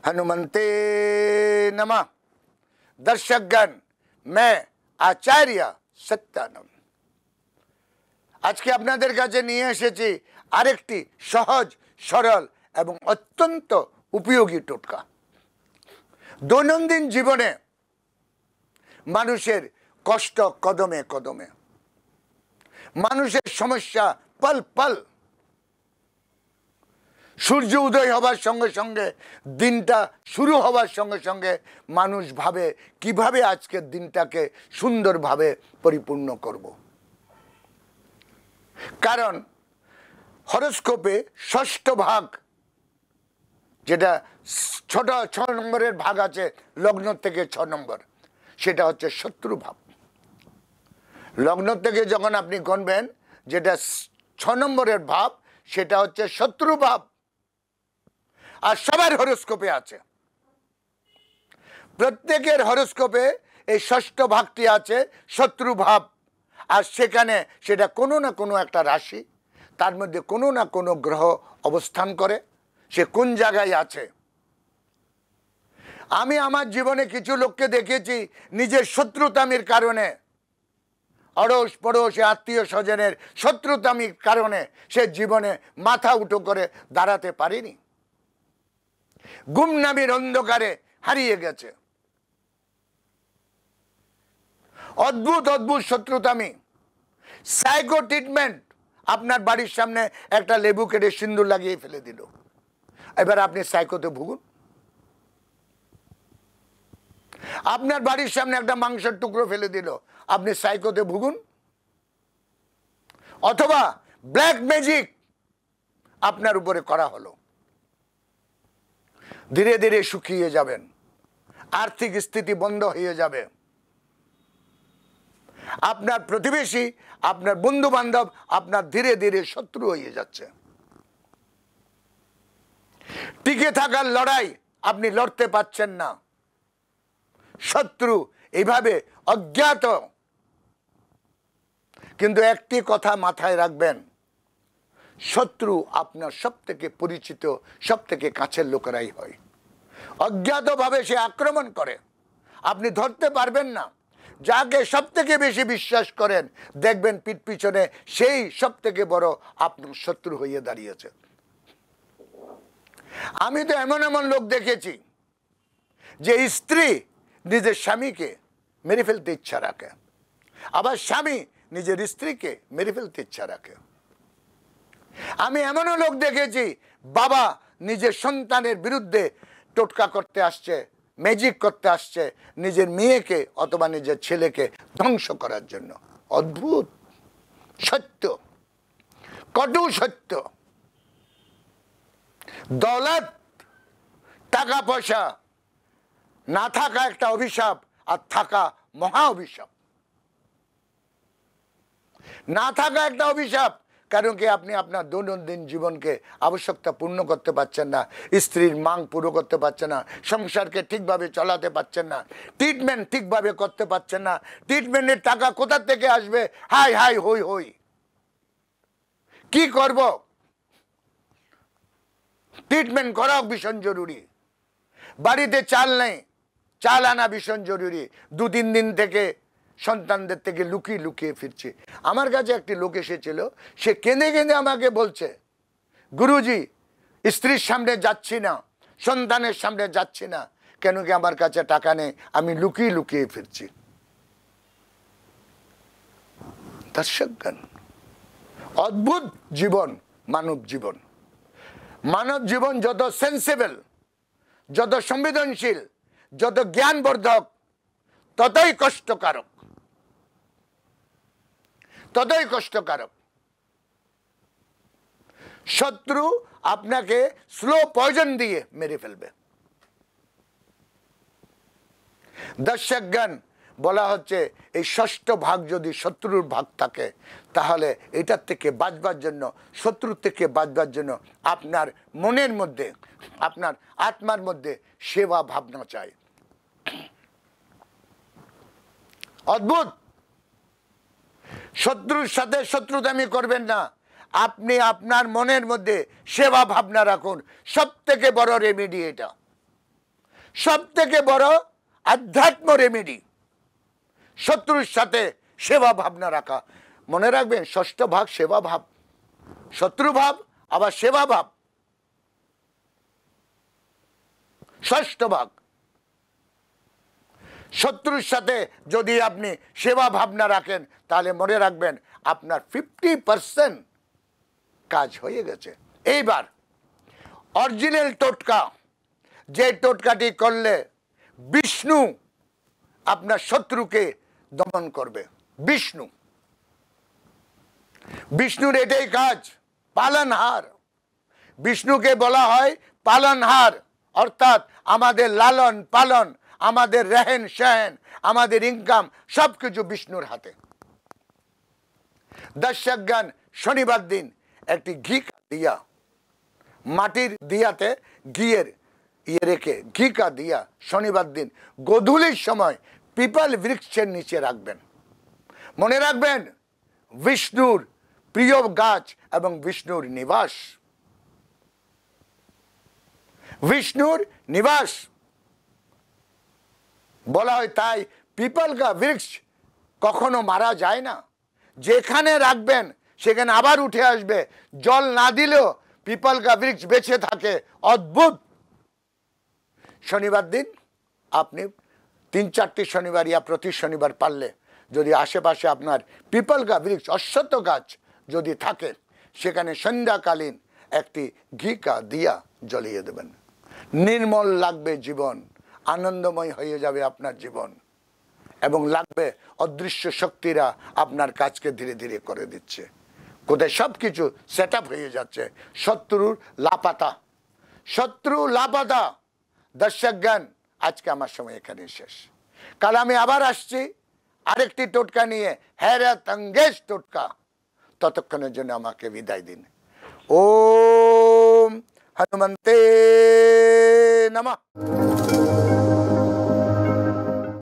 हनुमंते नमः। दर्शकगण, मैं आचार्य सत्यानंद আজকে আপনাদের কাছে নিয়ে এসেছি আরেকটি সহজ সরল এবং অত্যন্ত উপযোগী টোটকা। দৈনন্দিন জীবনে মানুষের কষ্ট কদমে কদমে, মানুষের সমস্যা পল পল। সূর্য উদয় হবার সঙ্গে সঙ্গে, দিনটা শুরু হবার সঙ্গে সঙ্গে মানুষ ভাবে কিভাবে আজকের দিনটাকে সুন্দরভাবে পরিপূর্ণ করব। কারণ হরোস্কোপে ষষ্ঠ ভাগ, যেটা ছোট 6 নম্বরের ভাগ আছে, লগ্ন থেকে 6 নম্বর, সেটা হচ্ছে শত্রু ভাব। লগ্ন থেকে যখন আপনি গণবেন, যেটা 6 নম্বরের ভাব, সেটা হচ্ছে শত্রু ভাব। আর সবার হরোস্কোপে আছে, প্রত্যেকের হরোস্কোপে এই ষষ্ঠ ভাগটি আছে, শত্রু ভাব। আর সেখানে সেটা কোনো না কোনো একটা রাশি, তার মধ্যে কোনো না কোনো গ্রহ অবস্থান করে, সে কোন জায়গায় আছে। আমি আমার জীবনে কিছু লোককে দেখেছি নিজের শত্রুতামির কারণে, অড়োশ পড়োশ আত্মীয় স্বজনের শত্রুতামির কারণে সে জীবনে মাথা উঁচু করে দাঁড়াতে পারেনি, গুমনামির অন্ধকারে হারিয়ে গেছে। অদ্ভুত অদ্ভুত শত্রুতামি। সাইকো ট্রিটমেন্ট, আপনার বাড়ির সামনে একটা লেবু কেটে সিন্দুর লাগিয়ে ফেলে দিল, এবার আপনি সাইকোতে ভুগুন। আপনার বাড়ির সামনে একটা মাংসের টুকরো ফেলে দিল, আপনি সাইকোতে ভুগুন। অথবা ব্ল্যাক ম্যাজিক আপনার উপরে করা হলো, ধীরে ধীরে শুকিয়ে যাবেন, আর্থিক স্থিতি বন্ধ হয়ে যাবে। আপনার প্রতিবেশী, আপনার বন্ধু বান্ধব আপনার ধীরে ধীরে শত্রু হয়ে যাচ্ছে। টিকে থাকার লড়াই আপনি লড়তে পারছেন না, শত্রু এইভাবে অজ্ঞাত। কিন্তু একটি কথা মাথায় রাখবেন, শত্রু আপনার সব থেকে পরিচিত, সব থেকে কাছের লোকেরাই হয়। অজ্ঞাতভাবে সে আক্রমণ করে, আপনি ধরতে পারবেন না। যাকে সব থেকে বেশি বিশ্বাস করেন, দেখবেন পিঠ পিছনে সেই সব থেকে বড় আপনার শত্রু হয়ে দাঁড়িয়েছে। আমি তো এমন এমন লোক দেখেছি যে স্ত্রী নিজের স্বামীকে মেরে ফেলতে ইচ্ছা রাখে, আবার স্বামী নিজের স্ত্রীকে মেরে ফেলতে ইচ্ছা রাখে। আমি এমনও লোক দেখেছি, বাবা নিজের সন্তানের বিরুদ্ধে টোটকা করতে আসছে, ম্যাজিক করতে আসছে, নিজের মেয়েকে অথবা নিজের ছেলেকে ধ্বংস করার জন্য। অদ্ভুত সত্য, কটু সত্য। দৌলত, টাকা পয়সা না থাকা একটা অভিশাপ, আর থাকা মহা অভিশাপ। না থাকা একটা অভিশাপ, কারণ কি আপনি আপনার দৈনন্দিন জীবনকে আবশ্যকতা পূর্ণ করতে পারছেন না, স্ত্রীর মাং পুরো করতে পারছেন না, সংসারকে ঠিকভাবে চালাতে পারছেন না, ট্রিটমেন্ট ঠিকভাবে করতে পারছেন না। ট্রিটমেন্টের টাকা কোথা থেকে আসবে? হাই হাই হই হই, কি করব? ট্রিটমেন্ট করাও ভীষণ জরুরি। বাড়িতে চাল নেই, চাল আনা ভীষণ জরুরি। 2-3 দিন থেকে সন্তানদের থেকে লুকিয়ে লুকিয়ে ফিরছি। আমার কাছে একটি লোক এসেছিল, সে কেঁদে কেঁদে আমাকে বলছে, গুরুজি, স্ত্রীর সামনে যাচ্ছি না, সন্তানের সামনে যাচ্ছি না, কেন কি আমার কাছে টাকা নেই, আমি লুকিয়ে লুকিয়ে ফিরছি। দর্শকগণ, অদ্ভুত জীবন মানব জীবন। মানব জীবন যত সেন্সিবল, যত সংবেদনশীল, যত জ্ঞানবর্ধক, ততই কষ্টকারক, ততই কষ্টকারক। শত্রু আপনাকে স্লো পয়জন দিয়ে মেরে ফেলবে। দর্শকগণ, বলা হচ্ছে এই ষষ্ঠ ভাগ যদি শত্রুর ভাগ থাকে তাহলে এটার থেকে বাঁচবার জন্য, শত্রু থেকে বাঁচবার জন্য আপনার মনের মধ্যে, আপনার আত্মার মধ্যে সেবা ভাবনা চাই। অদ্ভুত। শত্রুর সাথে শত্রুতামি করবেন না, আপনি আপনার মনের মধ্যে সেবা ভাবনা রাখুন। সব থেকে বড় রেমেডি এটা, সব থেকে বড় আধ্যাত্ম রেমেডি, শত্রুর সাথে সেবা ভাবনা রাখা। মনে রাখবেন, ষষ্ঠ ভাগ সেবা ভাব, শত্রু ভাব আবার সেবা ভাব, ষষ্ঠ ভাগ। শত্রুর সাথে যদি আপনি সেবা ভাবনা রাখেন তাহলে মনে রাখবেন আপনার 50% কাজ হয়ে গেছে। এইবার অরিজিনাল টোটকা, যে টোটকাটি করলে বিষ্ণু আপনার শত্রুকে দমন করবে। বিষ্ণুর এটাই কাজ, পালনহার। বিষ্ণুকে বলা হয় পালনহার, অর্থাৎ আমাদের লালন পালন, আমাদের রেহেন সেহেন, আমাদের ইনকাম সবকিছু বিষ্ণুর হাতে। দর্শকগণ, শনিবার দিন একটি ঘি দিয়া, মাটির দিয়াতে ঘিয়ের রেখে ঘি কা দিয়া শনিবার দিন গোধূলির সময় পিপল বৃক্ষের নিচে রাখবেন। মনে রাখবেন, বিষ্ণুর প্রিয় গাছ এবং বিষ্ণুর নিবাস, বিষ্ণুর নিবাস বলা হয়। তাই পিপল কা বৃক্ষ কখনো মারা যায় না, যেখানে রাখবেন সেখানে আবার উঠে আসবে। জল না দিলেও পিপল কা বৃক্ষ বেঁচে থাকে। অদ্ভুত। শনিবার দিন আপনি 3-4টি শনিবার ইয়া প্রতি শনিবার পারলে যদি আশেপাশে আপনার পিপল কা বৃক্ষ, অশ্বত্থ গাছ যদি থাকে, সেখানে সন্ধ্যাকালীন একটি ঘি কা দিয়া জ্বলিয়ে দেবেন। নির্মল লাগবে জীবন, আনন্দময় হয়ে যাবে আপনার জীবন, এবং লাগবে অদৃশ্য শক্তিরা আপনার কাজকে ধীরে ধীরে করে দিচ্ছে। কোথায় সব কিছু সেট আপ হয়ে যাচ্ছে। শত্রুর লাপাতা, শত্রু লাপাতা। দর্শকগণ, আজকে আমার সময় এখানে শেষ। কাল আমি আবার আসছি আরেকটি টোটকা নিয়ে, हैरत अंगेज টোটকা। ততক্ষণের জন্য আমাকে বিদায় দিন। ওম হনুমন্তে নমঃ।